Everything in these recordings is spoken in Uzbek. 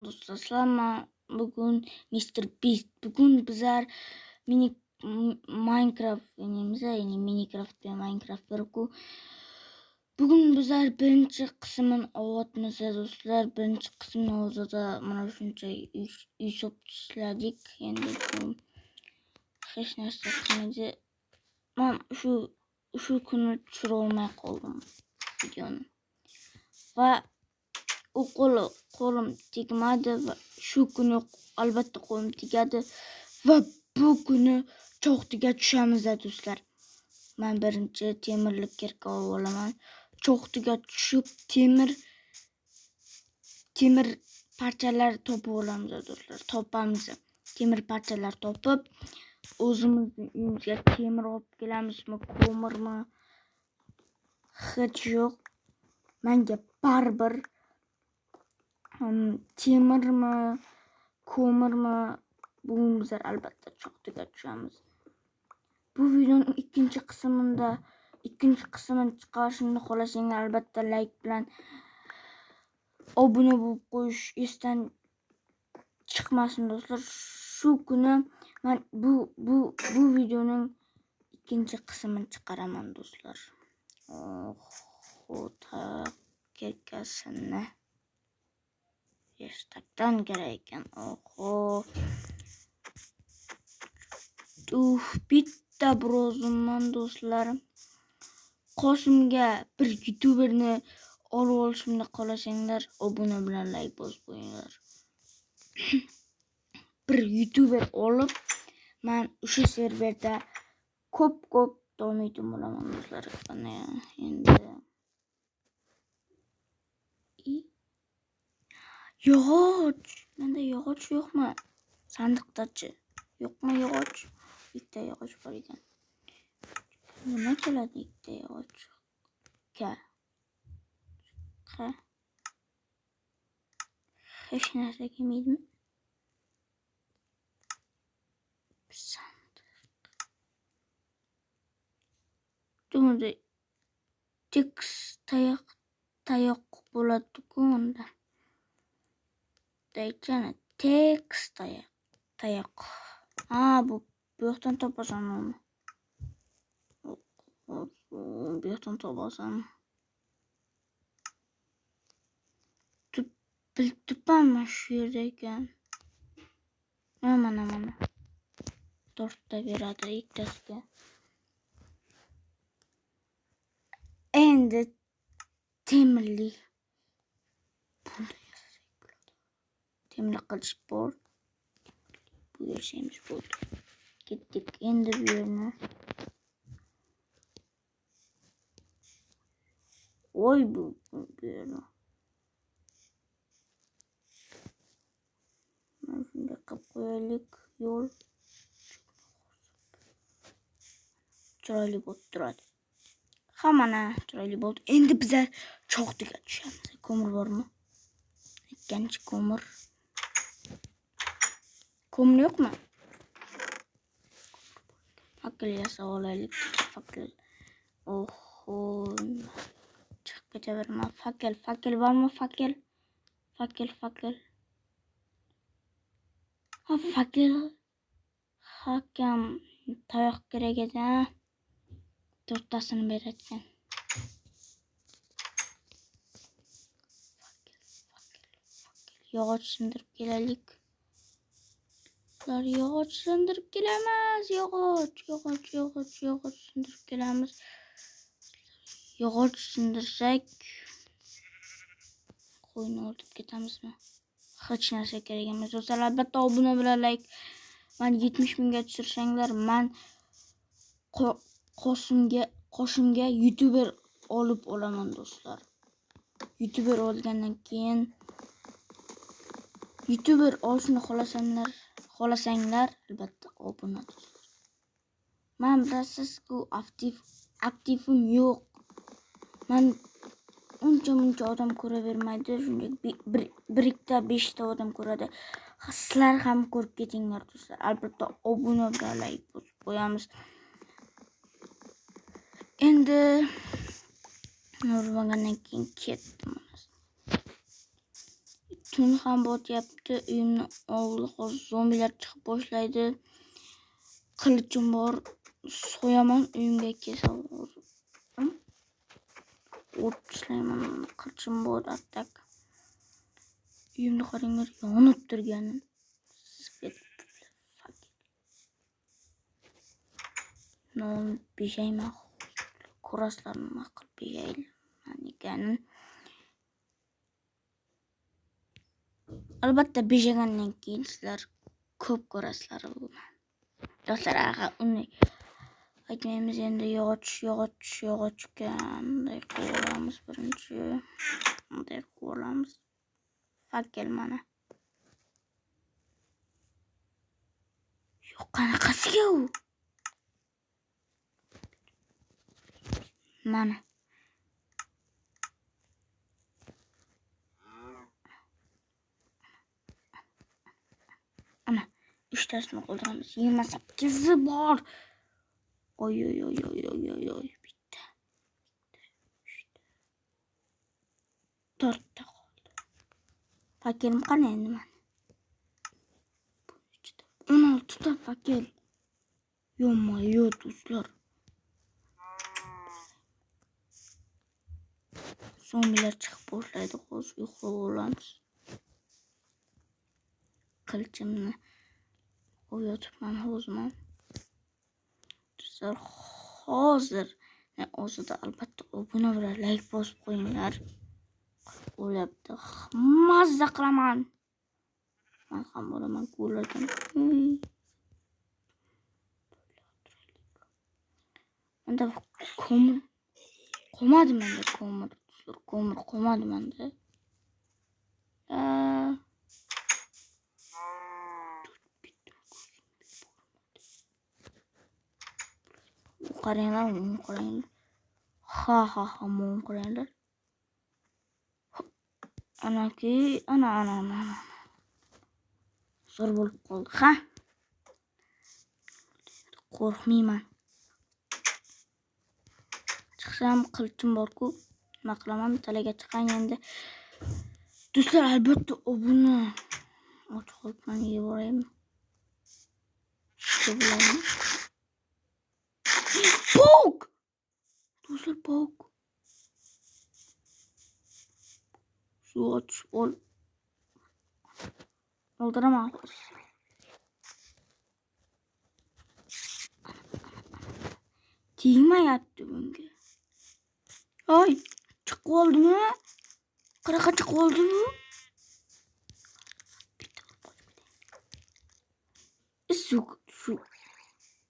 Do'stlar, salom. Bugun Mr. Beast. Bugun bizlar Minecraft o'ynaymiz, ya'ni Minecraft va Minecraft birku. Bugun bizlar birinchi qismini olyapmiz, do'stlar. Birinchi qismni o'zida mana shuncha uy so'pladik. Endi bu hech narsa qilmaydi. Men shu kuni tushira olmay qoldim videoni. Va qo'lim tegmadi va shu kuni albatta qo'lim tegadi va bu kuni cho'xtiga tushamiz do'stlar. Men birinchi temirlik kerka olaman. Cho'xtiga tushib temir parchalar topib olamiz do'stlar. Topamiz. Temir parchalar topib o'zimizning uyimizga temir olib kelamizmi, ko'mirmi? Hech yo'q. Menga baribir temirmi, ko'mirmi, bugun bizlar albatta cho'xtiga tushamiz. Bu videoning ikkinchi qismini chiqarishimni xohlasanglar albatta like bilan obuna bo'lib qo'yish esdan chiqmasin do'stlar. Shu kuni men bu videoning ikkinchi qismini chiqaraman do'stlar. Xudo kerkasini Estakdan kerak ekan. Bitta brozumman do'stlar. Qosimga bir youtuberni olib olishimni xohlasanglar, obuna bilan like bosib qo'yinglar. Bir youtuber olib, men o'sha serverda ko'p davom etib bo'laman do'stlar. Endi yog'och. Menda yog'och yo'qmi? Sandiqdachi. Yo'qmi yog'och? Bitta yog'och bor ekan. Nima keladi bitta yog'och? Hech narsa kelmaydimi? Sandiq. Tunda tayoq bo'ladi-ku unda. Daychana tayoq. Bu yoqdan topasan uni. Bu yoqdan topasan. Tupanmi shu yerda ekan. Mana. 4 ta beradi ikkitasiga. Endi temirlik. Temir qilish bor. Bu yerimiz bo'ldi. Ketdik endi bu yerni. Voy bu yerni. Mana shunday qilib qo'yaylik. Yo'l chiroyli bo'lib turadi. Mana chiroyli bo'ldi. Endi bizlar cho'xtiga tushamiz. Ko'mir bormi? Ikkinchi ko'mir. Ko'mir yo'qmi? Fakil yasab olaylik. Fakil. Chiqib ketaverma. Fakil bormi? Fakil. Fakil. Hakam tayoq kerak edi. 4 tasini beradigan. Yog'och sindirib kelaylik. Yog'och sindirib kelamiz. Yog'och sindirib kelamiz. Yog'och sindirsak qo'yni olib ketamizmi? Hech narsa kerak emas. Do'stlar, albatta obuna bilan like. Men 70 mingga tushirsanglar, men qo'shimga youtuber olib olaman do'stlar. Youtuber olgandan keyin youtuber olishni xohlasanglar albatta obuna do'stlar. Men bilasiz-ku aktivim yo'q. Men uncha odam ko'ravermaydi. Shunday birikta 5 ta odam ko'radi. Sizlar ham ko'rib ketinglar do'stlar. Albatta obuna bilan like bosib qo'yamiz. Endi nurmagandan keyin ketdim. tun ham botyapti. Uyimni oldi hozir zombilar chiqib boshlaydi. Qilichim bor. So'yaman uyimga kelsa hozir. O't tishlayman. Qilichim bor atak. Uyimni qaranglar, yonib turgani. Non bejayman. Ko'raslarmi nima qilib bejayman ekanini. Albatta bejagandan keyin sizlar ko'p ko'rasizlar buni. Do'stlar, unday aytmaymiz endi. Yog'ochga bunday qilib olamiz birinchi. Bunday qilib olamiz. Fakel mana. Yo'q, qanaqasiga u? Mana. Ana, 3 tasini qoldiramiz. 28 bor. Oy. Bitta. 4 ta qoldi. Fakelim qani endi mana. 16 ta fakel. Yo'q do'stlar. Zombilar chiqib boshlaydi. Hozir uxlab olamiz. Qilichimni o'yotibman hozir. Do'stlar, hozir o'zida albatta obuna bilan like bosib qo'yinglar. O'ylabdi. Mazza qilaman. Men ham bo'laman ko'rlardan. Menda ko'mir qolmadi menda ko'mir qolmadi menda. Qaranglar, ha, mum qaranglar. Ana. Zo'r bo'lib qoldi, ha? Qo'rqmayman. Chiqsam qilichim bor-ku, nima qilaman? Talaga chiqay endi. Do'stlar, albatta obuna och qolibman, yeb boraymi? Pok! Do'stlar, pok. Suv ochib ol. O'ldiraman. Tegmayapti bunga. Oy, chiqib qoldimi? Qanaqa chiqib qoldi bu?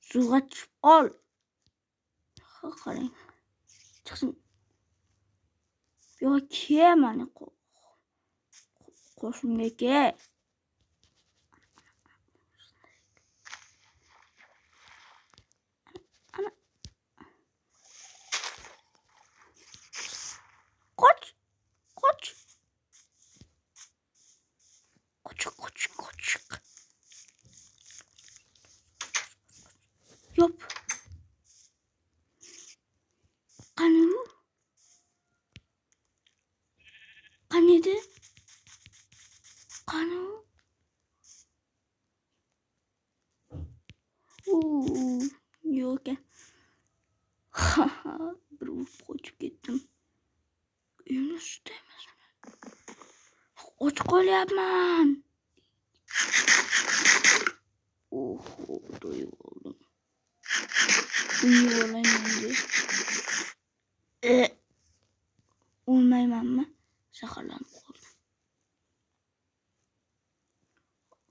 Suvga tushib ol. Qarang. Chiqsin. Yo'q, mani qo'shimga ke. Qoch. Yop. Qani u? Qani edi? Qani u? Yo'q ekan. Bir urib qochib ketdim. Uyimni ustida emasmi? Och qolyapman. To'yib oldim. Uyga olayman deb. O'lmaymanmi? Shaharlanib qoldim.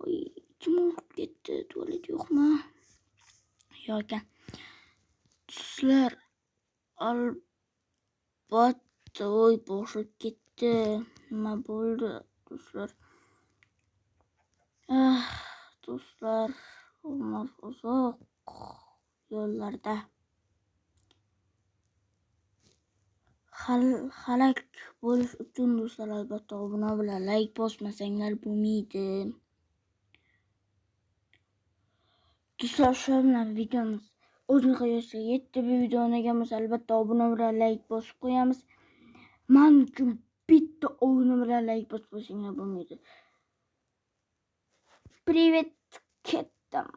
Oy, kim urib ketdi? Tualet yo'qmi? Yo'q ekan. Sizlar albatta boshib ketdi. Nima bo'ldi, do'stlar? Do'stlar, umr uzoq yo'llarda. Halak bo'lish uchun do'stlar, albatta obuna bilan like bosmasanglar bo'lmaydi. Do'stlar, shu bilan videomiz o'z nihoyasiga yetdi. Bu videoni yoqsa albatta obuna bilan like bosib qo'yamiz. Men uchun bitta bitta oyunu bilan like bosinglar bo'lmaydi. Privet ketdim.